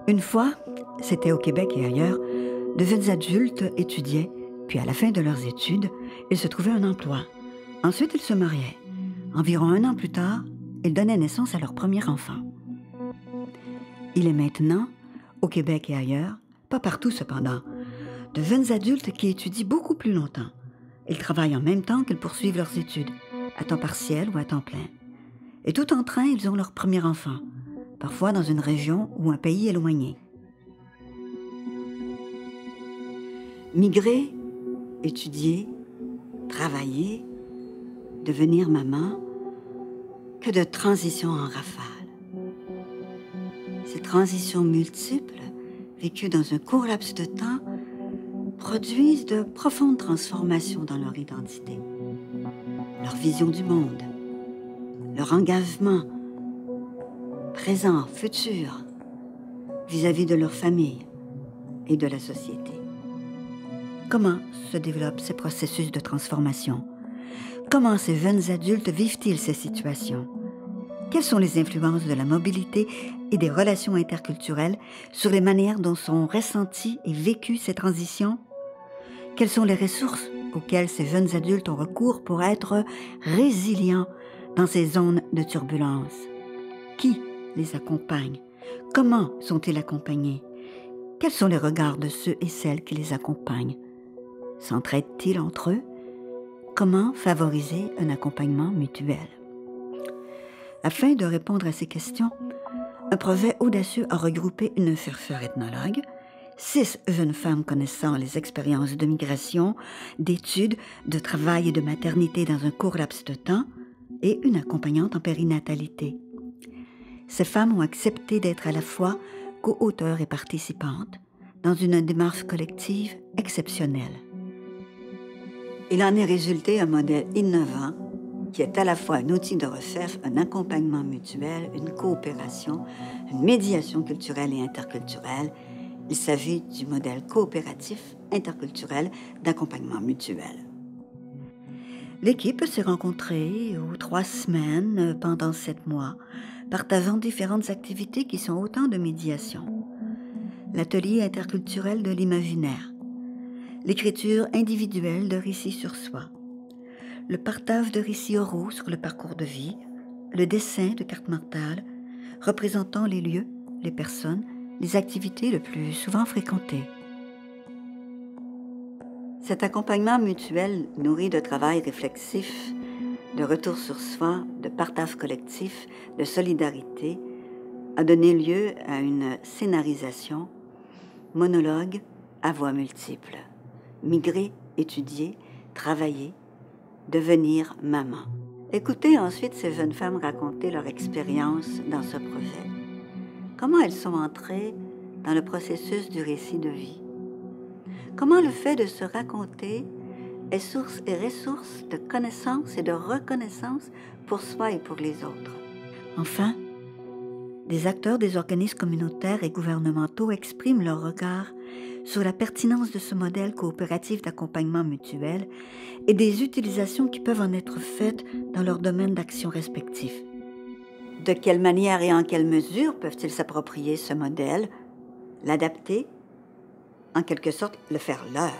Une fois, c'était au Québec et ailleurs, de jeunes adultes étudiaient, puis à la fin de leurs études, ils se trouvaient un emploi. Ensuite, ils se mariaient. Environ 1 an plus tard, ils donnaient naissance à leur premier enfant. Il est maintenant, au Québec et ailleurs, pas partout cependant, de jeunes adultes qui étudient beaucoup plus longtemps. Ils travaillent en même temps qu'ils poursuivent leurs études, à temps partiel ou à temps plein. Et tout en train, ils ont leur premier enfant, parfois dans une région ou un pays éloigné. Migrer, étudier, travailler, devenir maman, que de transitions en rafale. Ces transitions multiples, vécues dans un court laps de temps, produisent de profondes transformations dans leur identité, leur vision du monde, leur engagement, présent, futur, vis-à-vis de leur famille et de la société. Comment se développent ces processus de transformation? Comment ces jeunes adultes vivent-ils ces situations? Quelles sont les influences de la mobilité et des relations interculturelles sur les manières dont sont ressenties et vécues ces transitions? Quelles sont les ressources auxquelles ces jeunes adultes ont recours pour être résilients dans ces zones de turbulence? Qui les accompagne? Comment sont-ils accompagnés? Quels sont les regards de ceux et celles qui les accompagnent? S'entraident-ils entre eux? Comment favoriser un accompagnement mutuel? Afin de répondre à ces questions, un projet audacieux a regroupé une chercheure ethnologue, 6 jeunes femmes connaissant les expériences de migration, d'études, de travail et de maternité dans un court laps de temps, et une accompagnante en périnatalité. Ces femmes ont accepté d'être à la fois co-auteurs et participantes dans une démarche collective exceptionnelle. Il en est résulté un modèle innovant qui est à la fois un outil de recherche, un accompagnement mutuel, une coopération, une médiation culturelle et interculturelle. Il s'agit du modèle coopératif interculturel d'accompagnement mutuel. L'équipe s'est rencontrée aux 3 semaines pendant 7 mois, partageant différentes activités qui sont autant de médiation. L'atelier interculturel de l'imaginaire, l'écriture individuelle de récits sur soi, le partage de récits oraux sur le parcours de vie, le dessin de cartes mentales représentant les lieux, les personnes, les activités le plus souvent fréquentées. Cet accompagnement mutuel nourri de travail réflexif, de retour sur soi, de partage collectif, de solidarité, a donné lieu à une scénarisation, monologue à voix multiples. Migrer, étudier, travailler, devenir maman. Écoutez ensuite ces jeunes femmes raconter leur expérience dans ce projet. Comment elles sont entrées dans le processus du récit de vie? Comment le fait de se raconter est source et ressource de connaissance et de reconnaissance pour soi et pour les autres? Enfin, des acteurs des organismes communautaires et gouvernementaux expriment leur regard sur la pertinence de ce modèle coopératif d'accompagnement mutuel et des utilisations qui peuvent en être faites dans leur domaine d'action respectif. De quelle manière et en quelle mesure peuvent-ils s'approprier ce modèle, l'adapter, en quelque sorte le faire leur?